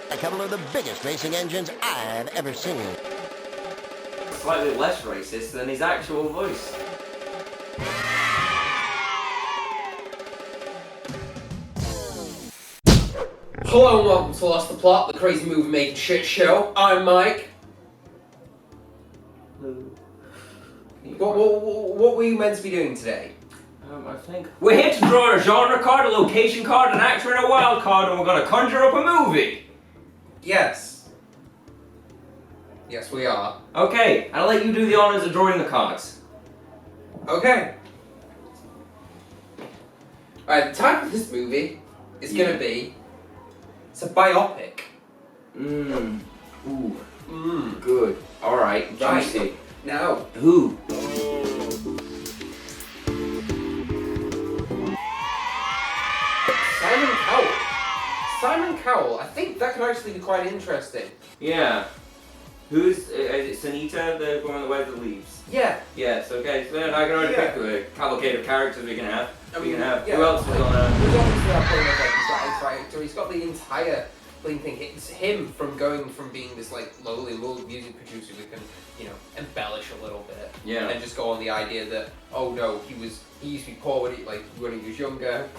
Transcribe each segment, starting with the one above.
A couple of the biggest racing engines I've ever seen. Slightly less racist than his actual voice. Hello and welcome to Lost the Plot, the crazy movie making shit show. I'm Mike. What were you meant to be doing today? I think we're here to draw a genre card, a location card, an actor, and a wild card, and we're gonna conjure up a movie. Yes. Yes, we are. Okay, I'll let you do the honors of drawing the cards. Okay. Alright, the title of this movie is gonna be... It's a biopic. Ooh. Good. Alright, juicy. Right. Now. Who? Simon Cowell. Simon Cowell. I think that could actually be quite interesting. Yeah. Who's, is it Sunita, the woman that wears the leaves? Yeah. Yes, okay, so then I can already pick the cavalcade of characters we can have. Yeah. Who else is on There's obviously that point of like, he's got X Factor, he's got the entire bling thing. It's him from going from being this like lowly music producer who can, you know, embellish a little bit. Yeah. And just go on the idea that, oh no, he used to be poor when he was younger.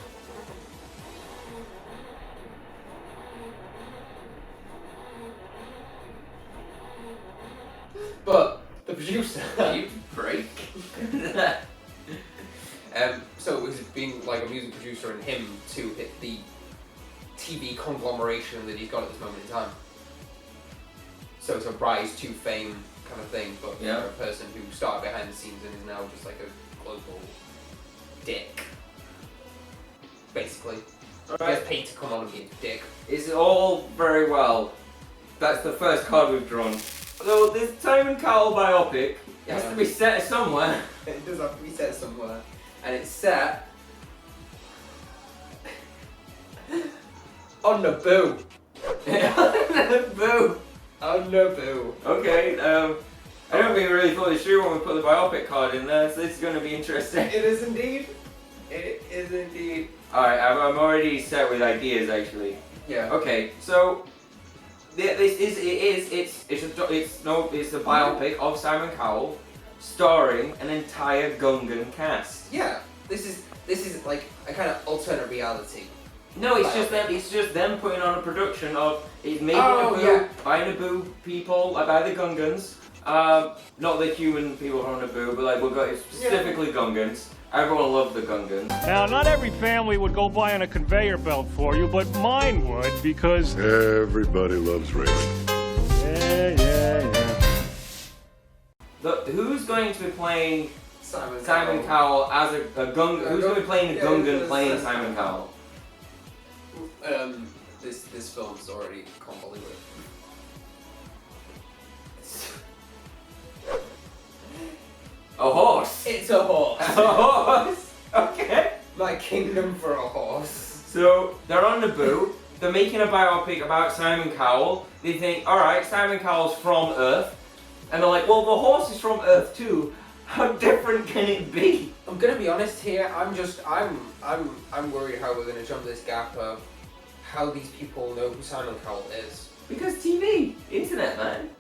But the producer, you break. So it was being like a music producer and him to hit the TV conglomeration that he's got at this moment in time. So it's a rise to fame kind of thing, but for a person who started behind the scenes and is now just like a global dick. Basically. Right. Gets paid to come on and be a dick. It's all very well. That's the first card we've drawn. So this Simon Cowell biopic has to be set somewhere. It does have to be set somewhere. And it's set on Naboo. Boo. On Naboo. Okay, I don't think we really thought this through when we put the biopic card in there, so this is going to be interesting. It is indeed. It is indeed. Alright, I'm already set with ideas actually. Yeah. Okay, so it's a biopic of Simon Cowell, starring an entire Gungan cast. Yeah. This is like a kind of alternate reality. No, it's just them putting on a production of it's made by Naboo people, like by the Gungans. Not the human people from Naboo, but like we've got specifically Gungans. Everyone loved the Gungans. Now, not every family would go buy on a conveyor belt for you, but mine would because... Everybody loves Raymond. Yeah. Who's going to be playing Simon Cowell as a Gungan? Who's going to be playing a Gungan playing Simon Cowell? This film's already convoluted. A horse. It's a horse. A horse. Okay. My kingdom for a horse. So they're on Naboo. They're making a biopic about Simon Cowell. They think, all right, Simon Cowell's from Earth, and they're like, well, the horse is from Earth too. How different can it be? I'm gonna be honest here. I'm worried how we're gonna jump this gap of how these people know who Simon Cowell is. Because TV, internet, man.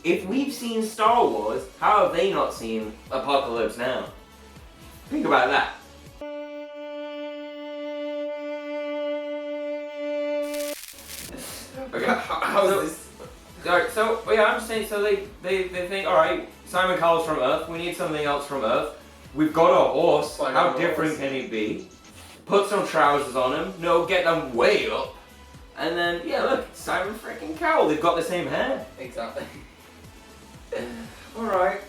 If we've seen Star Wars, how have they not seen Apocalypse Now? Think about that. Okay. How's this? Alright, so I'm saying, so they think, alright, Simon Cowell's from Earth, we need something else from Earth. We've got a horse, how different can it be? Put some trousers on him, no, get them way up. And then, yeah, look, Simon freaking Cowell, they've got the same hair. Exactly. Alright.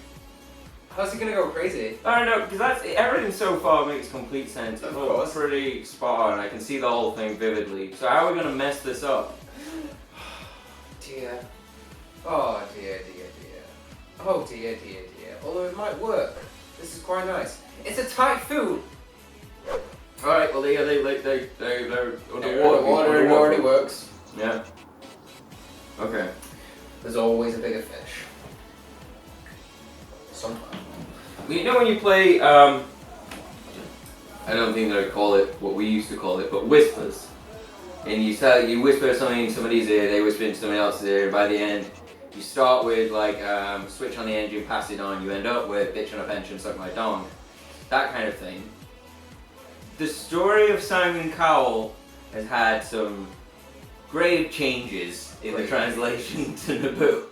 How's he gonna go crazy? I don't know, because everything so far makes complete sense. It's all course. pretty spot on. I can see the whole thing vividly. So how are we gonna mess this up? Dear. Oh dear. Oh dear. Although it might work. This is quite nice. It's a typhoon. All right. Well, they're underwater. Underwater. It already works. Yeah. Okay. There's always a bigger fish. Sometimes. You know when you play, I don't think they call it what we used to call it, but Whispers. and you whisper something in somebody's ear, they whisper into somebody else's ear, and by the end, you start with like switch on the engine, pass it on, you end up with bitch on a pension, suck my dong, that kind of thing. The story of Simon Cowell has had some grave changes in the translation to Naboo.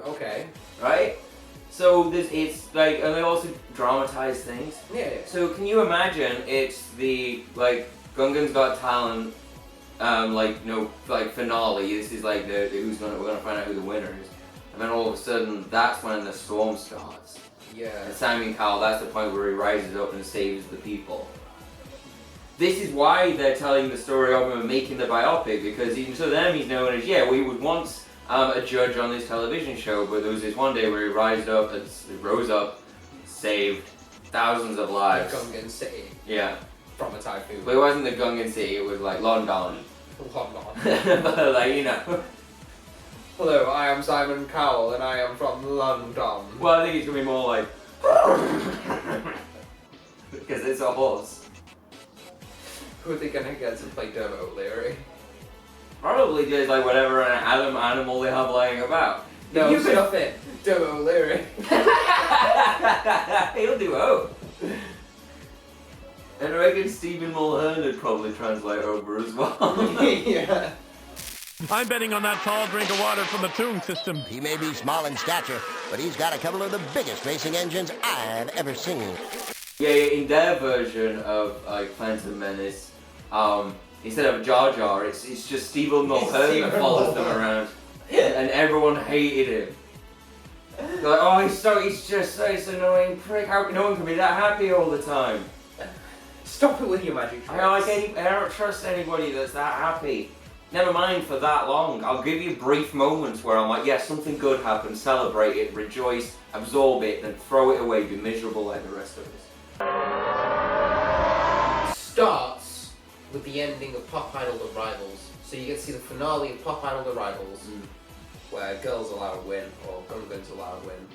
Okay. Right? So it's like, and they also dramatize things. Yeah. So can you imagine it's the like Gungan's Got Talent, like finale. This is like we're gonna find out who the winner is, and then all of a sudden that's when the storm starts. Yeah. And Simon Cowell, that's the point where he rises up and saves the people. This is why they're telling the story of him and making the biopic, because even to them he's known as, we would once a judge on this television show, but there was this one day where he rose up, saved thousands of lives. Gungan City. Yeah. From a typhoon. But it wasn't the Gungan City, it was like London. London. But like, you know. Hello, I am Simon Cowell and I am from London. Well, I think it's gonna be more like because it's a horse. Who are they gonna get to play Dermot O'Leary? Probably just like whatever animal they have lying about. No, you stop it. Dermot O'Leary. He'll do both. And I reckon Stephen Mulhern would probably translate over as well. Yeah. I'm betting on that tall drink of water from the tune system. He may be small in stature, but he's got a couple of the biggest racing engines I've ever seen. Yeah, in their version of like Phantom Menace, instead of Jar Jar, it's just Stephen Mulhern that follows them around, and everyone hated him. They're like, oh, he's just this annoying prick. How no one can be that happy all the time? Stop it with your magic tricks. I don't trust anybody that's that happy. Never mind for that long. I'll give you brief moments where I'm like, yeah, something good happened, celebrate it, rejoice, absorb it, then throw it away, be miserable like the rest of us. Starts with the ending of Pop Idol The Rivals. So you get to see the finale of Pop Idol The Rivals, where girls allowed to win, or Gungans allowed to win.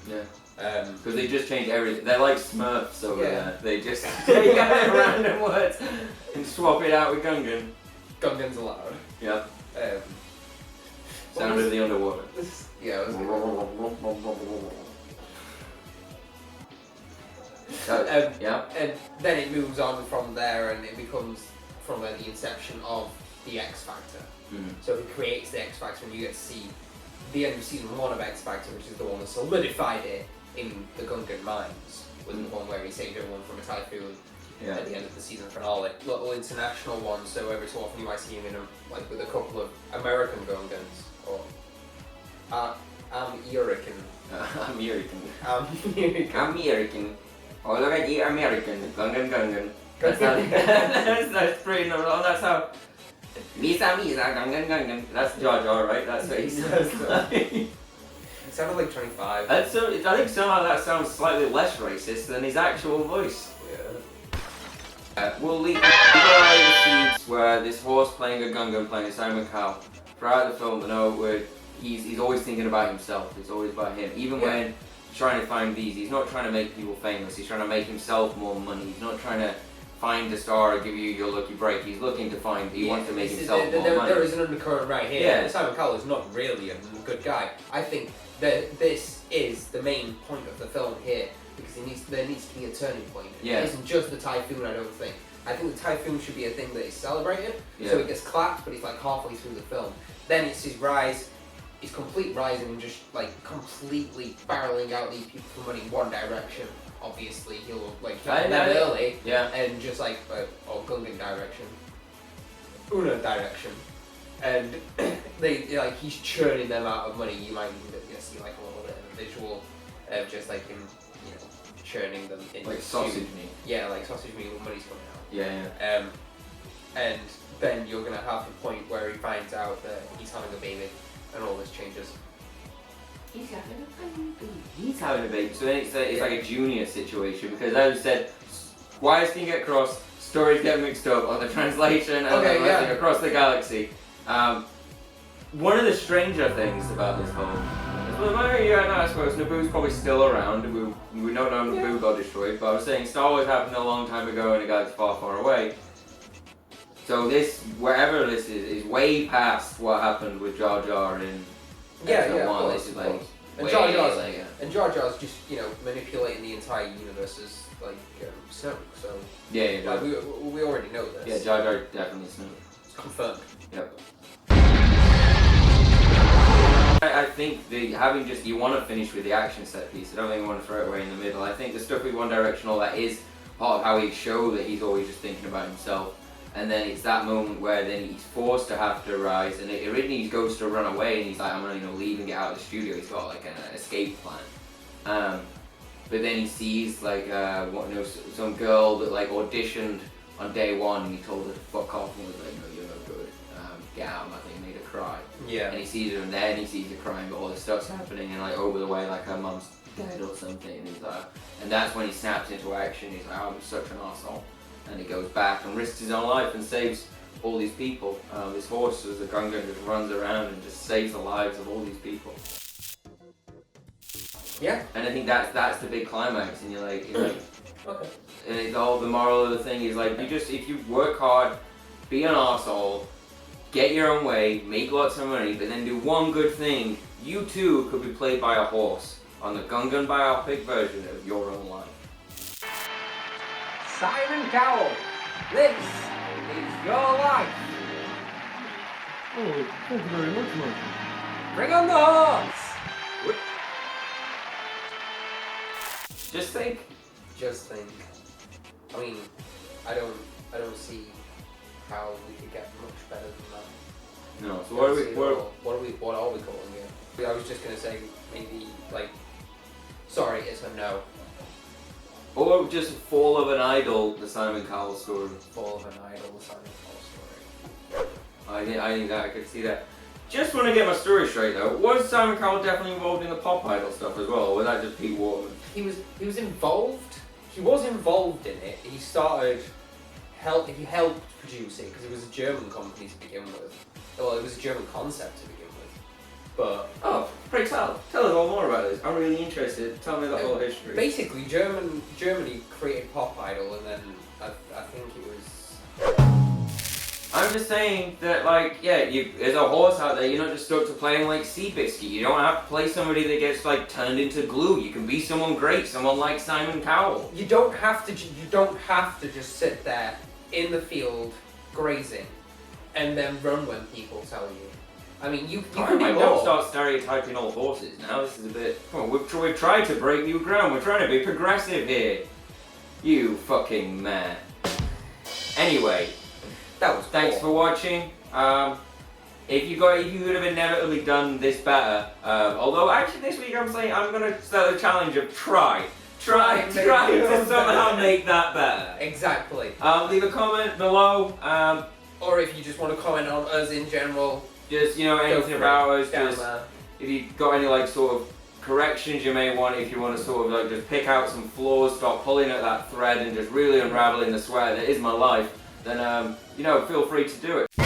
Yeah. Because they just change everything. They're like Smurfs over there. They just take out random words and swap it out with Gungan. Gungans allowed. Yep. Sound of the underwater. Yeah. It was yeah. And then it moves on from there, and it becomes from the inception of the X Factor. So he creates the X Factor, and you get to see the end of season 1 of X Factor, which is the one that solidified it in the Gungan minds, was the one where he saved everyone from a typhoon at the end of the season finale. Little international one, so every so often you might see him in with a couple of American Gungans, or American. American. Oh, look at the American. Gungan. That's pretty normal. That's how. Misa, Gungan. That's Jar Jar, right? That's what he sounds like. He sounded like 25. I think somehow that sounds slightly less racist than his actual voice. We'll leave the scenes where this horse playing a Gungan playing Simon Cowell. Throughout the film, he's always thinking about himself. It's always about him. Even when he's trying to find these, he's not trying to make people famous. He's trying to make himself more money. He's not trying to find a star or give you your lucky break. He's looking to find. He wants to make himself more money. There is an undercurrent right here. Yeah. Simon Cowell is not really a good guy. I think that this is the main point of the film here, because there needs to be a turning point. Yeah. It isn't just the typhoon, I don't think. I think the typhoon should be a thing that is celebrated, so it gets clapped, but it's like halfway through the film. Then it's his rise, his complete rise, and just like completely barreling out these people for money in one direction. Obviously, he'll like them early, and just like or Gungan direction, Una direction, and he's churning them out of money. You might even see like a little bit of a visual of just like him, churning them into like sausage meat. Yeah, like sausage meat when money's coming out. Yeah. And then you're gonna have the point where he finds out that he's having a baby, and all this changes. He's having a baby. So then it's like a junior situation, because as I said, wires can get crossed, stories get mixed up on the translation and across the galaxy. One of the stranger things about this whole I suppose Naboo's probably still around. We don't know Naboo got destroyed, but I was saying Star Wars happened a long time ago in a galaxy far, far away. So this, wherever this is way past what happened with Jar Jar in episode 1. This is like and way Jar later. Jar's just, you know, manipulating the entire universe as like Snoke. So Yeah, like, we already know this. yeah, Jar Jar definitely Snoke. It's confirmed. Yep. I think having just, you want to finish with the action set piece. I don't think you want to throw it away in the middle. I think the stuff with One Direction, all that is part of how he show that he's always just thinking about himself. And then it's that moment where then he's forced to have to rise, and originally he goes to run away, and he's like, I'm gonna leave and get out of the studio. He's got like an escape plan. But then he sees like some girl that like auditioned on day 1, and he told her to fuck off and was like, no, you're no good. Get out of my thing, made her cry. Yeah. And he sees her, and then he sees her crying, but all this stuff's happening, and like over the way, like her mum's dead or something, and he's like, and that's when he snaps into action. He's like, oh, I'm such an arsehole. And he goes back and risks his own life and saves all these people. This horse, as a Gungan, just runs around and just saves the lives of all these people. Yeah. And I think that's the big climax, and you're like, Okay. and it's all the moral of the thing is like, if you work hard, be an arsehole, get your own way, make lots of money, but then do one good thing, you too could be played by a horse on the Gungan biopic version of your own life. Simon Cowell, this is your life. Oh, thank you very much, Martin. Bring on the horse. Just think. Just think. I mean, I don't see how we could get much better than that. No, so What are we calling it? I was just gonna say maybe like, sorry, it's a no. or just Fall of an Idol, the Simon Cowell story. Fall of an Idol, the Simon Cowell story. I think that I could see that. Just want to get my story straight though. Was Simon Cowell definitely involved in the pop idol stuff as well, or was that just Pete Waterman? He was involved. He was involved in it. He helped produce it because it was a German company to begin with. Well, it was a German concept to begin with. But Oh, pray tell us all more about this. I'm really interested. Tell me the whole history. basically, Germany created Pop Idol, and then I think it was. I'm just saying that, like, yeah, there's a horse out there. You're not just stuck to playing like Seabiscuit. You don't have to play somebody that gets like turned into glue. You can be someone great, someone like Simon Cowell. You don't have to just sit there in the field grazing, and then run when people tell you. I mean, you can do Don't more. start stereotyping all horses now. This is a bit. Come on, we've tried to break new ground. We're trying to be progressive here. You fucking man. Anyway, thanks for watching. If you would have inevitably done this better, although actually this week I'm saying I'm gonna start the challenge of try to somehow make that better. Exactly. Leave a comment below. Or if you just want to comment on us in general, Just anything about us. down Just there. if you got any like sort of corrections you may want, if you want to sort of like just pick out some flaws, start pulling at that thread and just really unraveling the sweater that is my life, then feel free to do it.